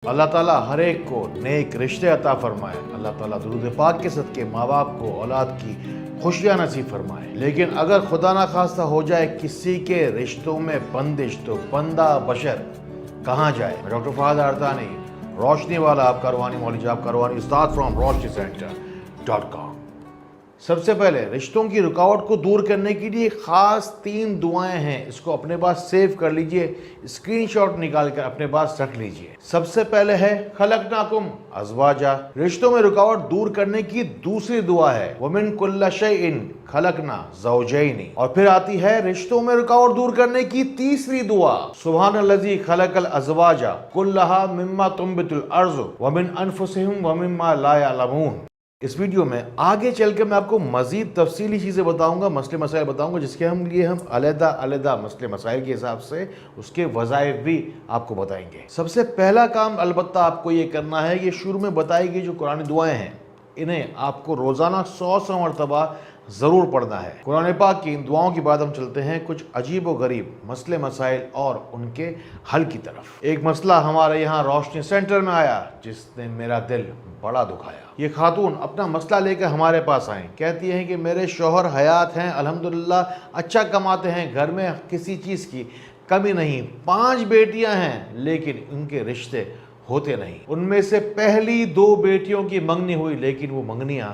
अल्लाह ताला हर एक को नेक रिश्ते अता फरमाए। अल्लाह ताला दुरूद पाक के सदके माँ बाप को औलाद की खुशियाँ नसीब फरमाए। लेकिन अगर खुदा ना खास्ता हो जाए किसी के रिश्तों में बंदिश, तो बंदा बशर कहाँ जाए। मैं डॉक्टर फहद अरतानी, रोशनी वाला आपका रूहानी मौलवी आपका रूहानी उस्ताद फ्रॉम roshniCenter.com। सबसे पहले रिश्तों की रुकावट को दूर करने के लिए ख़ास 3 दुआएं हैं। इसको अपने पास सेव कर लीजिए, स्क्रीनशॉट निकाल कर अपने पास रख लीजिए। सबसे पहले है खलकनाकुम अज़वाजा, रिश्तों में रुकावट दूर करने की दूसरी दुआ है वमिन कुल्ल शैइन खलकना ज़ौजैनी। और फिर आती है रिश्तों में रुकावट दूर करने की तीसरी दुआ सुब्हानल्लज़ी खलकल अज़वाजा कुल्लहा मिम्मा तुंबितुल अर्ज़ु वमिन अनफुसिहिम वमिम्मा ला यअलमून। इस वीडियो में आगे चल के मैं आपको मजीद तफसीली चीज़ें बताऊंगा, मसले मसाइल बताऊंगा, जिसके हम अलग-अलग मसले मसाइल के हिसाब से उसके वज़ाइफ भी आपको बताएंगे। सबसे पहला काम अलबत्ता आपको ये करना है, ये शुरू में बताई गई जो कुरानी दुआएं हैं, इन्हें आपको रोज़ाना 100 मरतबा ज़रूर पढ़ना है। कुरान पाक की इन दुआओं के बाद हम चलते हैं कुछ अजीब व गरीब मसले मसाइल और उनके हल की तरफ। एक मसला हमारे यहाँ रोशनी सेंटर में आया जिसने मेरा दिल बड़ा दुखाया। ये खातून अपना मसला लेकर हमारे पास आए, कहती हैं कि मेरे शौहर हयात हैं, अल्हम्दुलिल्लाह अच्छा कमाते हैं, घर में किसी चीज़ की कमी नहीं, 5 बेटियां हैं लेकिन उनके रिश्ते होते नहीं। उनमें से पहली 2 बेटियों की मंगनी हुई लेकिन वो मंगनियां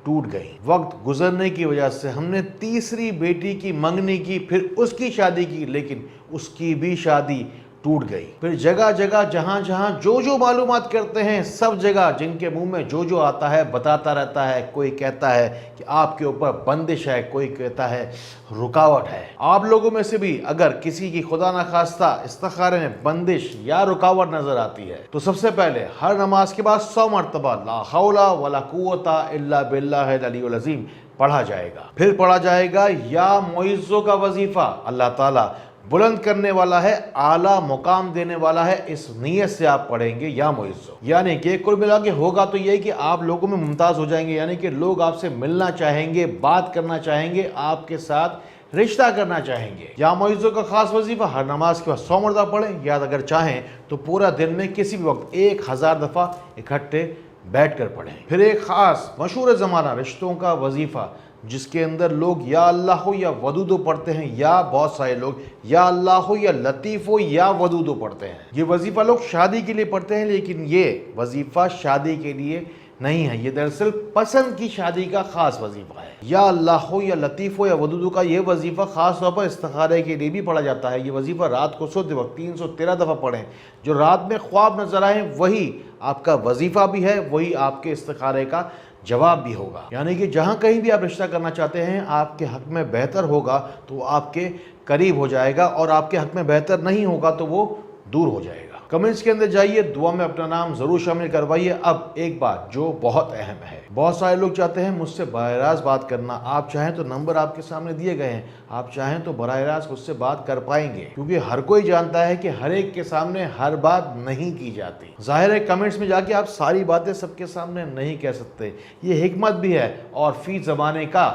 टूट गई। वक्त गुजरने की वजह से हमने तीसरी बेटी की मंगनी की, फिर उसकी शादी की, लेकिन उसकी भी शादी टूट गई। फिर जगह जगह जहां जहां जो मालूमात करते हैं, सब जगह जिनके मुंह में जो आता है बताता रहता है। कोई कहता है कि आपके ऊपर बंदिश है, कोई कहता है रुकावट है। आप लोगों में से भी अगर किसी की खुदा न खास्ता इस्तिखारे में बंदिश या रुकावट नजर आती है, तो सबसे पहले हर नमाज के बाद 100 मरतबा ला हौला वला कुव्वता इल्ला बिल्लाहिल अलीयुल अज़ीम पढ़ा जाएगा। फिर पढ़ा जाएगा या मुइज़्ज़ो का वजीफा, अल्लाह ताला बुलंद करने वाला है, आला मुकाम देने वाला है, इस नीयत से आप पढ़ेंगे या मुइज़्ज़ो। यानी कि कुल मिला के होगा तो यही कि आप लोगों में मुमताज़ हो जाएंगे, यानी कि लोग आपसे मिलना चाहेंगे, बात करना चाहेंगे, आपके साथ रिश्ता करना चाहेंगे। या मुइज़्ज़ो का खास वजीफा हर नमाज के बाद 100 मरतबा पढ़ें, या अगर चाहें तो पूरा दिन में किसी भी वक्त 1000 दफ़ा इकट्ठे बैठ कर पढ़ें। फिर एक खास मशहूर ज़माना रिश्तों का वजीफा, जिसके अंदर लोग या अल्लाह या वदूदो पढ़ते हैं, या बहुत सारे लोग या अल्लाह या लतीफ़ो या वदूदो पढ़ते हैं। ये वजीफ़ा लोग शादी के लिए पढ़ते हैं, लेकिन ये वजीफ़ा शादी के लिए नहीं है, ये दरअसल पसंद की शादी का खास वजीफ़ा है। या अल्लाह या लतीफ़ो या वदूदो का ये वजीफ़ा ख़ास तौर पर इस्तिखारे के लिए भी पढ़ा जाता है। ये वजीफ़ा रात को सोते वक्त 313 दफ़ा पढ़ें। जो रात में ख्वाब नजर आए वही आपका वजीफ़ा भी है, वही आपके इस्तिखारे का जवाब भी होगा। यानी कि जहाँ कहीं भी आप रिश्ता करना चाहते हैं, आपके हक में बेहतर होगा तो वो आपके करीब हो जाएगा, और आपके हक में बेहतर नहीं होगा तो वो दूर हो जाएगा। कमेंट्स के अंदर जाइए, दुआ में अपना नाम ज़रूर शामिल करवाइए। अब एक बात जो बहुत अहम है, बहुत सारे लोग चाहते हैं मुझसे बराह रास्त बात करना। आप चाहें तो नंबर आपके सामने दिए गए हैं, आप चाहें तो बराह रास्त मुझसे बात कर पाएंगे, क्योंकि हर कोई जानता है कि हर एक के सामने हर बात नहीं की जाती। जाहिर है कमेंट्स में जाके आप सारी बातें सबके सामने नहीं कह सकते, ये हिकमत भी है और फी ज़माने का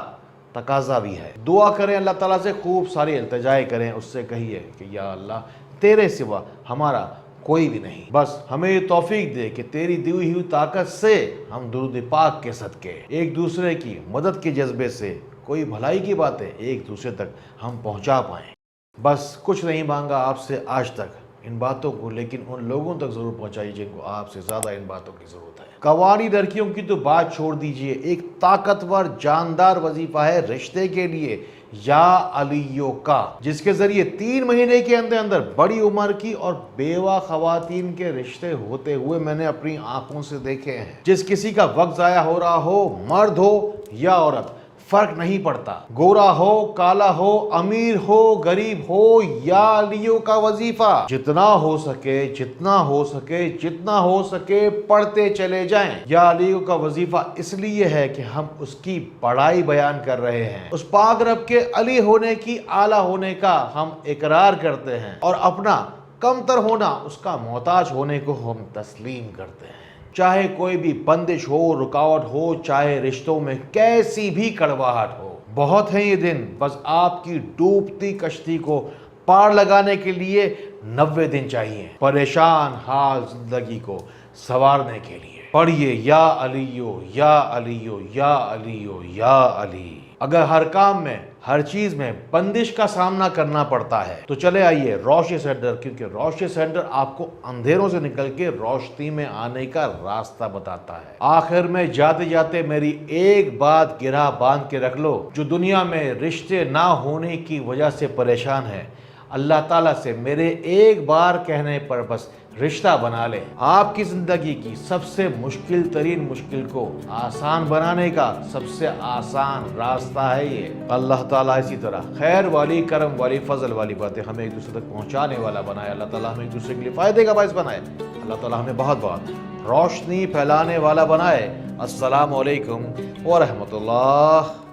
तकाजा भी है। दुआ करें, अल्लाह ताला से खूब सारी इल्तिजाएं करें, उससे कहिए कि या अल्लाह तेरे सिवा हमारा कोई भी नहीं, बस हमें ये तौफीक दे कि तेरी दी हुई ताकत से हम दुरूद पाक के सदके एक दूसरे की मदद के जज्बे से कोई भलाई की बातें एक दूसरे तक हम पहुंचा पाएं। बस कुछ नहीं मांगा आपसे आज तक इन बातों को, लेकिन उन लोगों तक जरूर पहुंचाइए जिनको आपसे ज्यादा इन बातों की जरूरत है। कवारी लड़कियों की तो बात छोड़ दीजिए, एक ताकतवर जानदार वजीफा है रिश्ते के लिए या अलियो का, जिसके जरिए 3 महीने के अंदर अंदर बड़ी उम्र की और बेवा खवातीन के रिश्ते होते हुए मैंने अपनी आंखों से देखे हैं। जिस किसी का वक्त जाया हो रहा हो, मर्द हो या औरत, फर्क नहीं पड़ता, गोरा हो काला हो, अमीर हो गरीब हो, या अलियो का वजीफा जितना हो सके जितना हो सके पढ़ते चले जाएं। या अलियो का वजीफा इसलिए है कि हम उसकी बड़ाई बयान कर रहे हैं, उस पाक रब के अली होने की, आला होने का हम इकरार करते हैं, और अपना कमतर होना, उसका मोहताज होने को हम तस्लीम करते हैं। चाहे कोई भी बंदिश हो, रुकावट हो, चाहे रिश्तों में कैसी भी कड़वाहट हो, बहुत है ये दिन, बस आपकी डूबती कश्ती को पार लगाने के लिए 90 دن چاہیے پریشان حال زندگی کو سنوارنے کے لیے۔ پڑھیے یا علیو یا علیو یا علیو یا علی۔ اگر ہر کام میں ہر چیز میں بندش کا سامنا کرنا پڑتا ہے تو چلے آئیے روشنی سینٹر، کیونکہ روشنی سینٹر آپ کو اندھیروں سے نکل کے روشنی میں آنے کا راستہ بتاتا ہے۔ آخر میں جاتے جاتے میری ایک بات گرہ باندھ کے رکھ لو، جو دنیا میں رشتے نہ ہونے کی وجہ سے پریشان ہے، اللہ تعالیٰ سے میرے ایک بار کہنے پر بس رشتہ بنا لے۔ آپ کی زندگی کی سب سے مشکل ترین مشکل کو آسان بنانے کا سب سے آسان راستہ ہے یہ۔ اللہ تعالیٰ اسی طرح خیر والی، کرم والی، فضل والی باتیں ہمیں ایک دوسرے تک پہنچانے والا بنائے۔ اللہ تعالیٰ ہمیں ایک دوسرے کے لیے فائدے کا باعث بنائے۔ اللہ تعالیٰ ہمیں بہت بہت روشنی پھیلانے والا بنائے۔ السلام علیکم ورحمۃ اللہ۔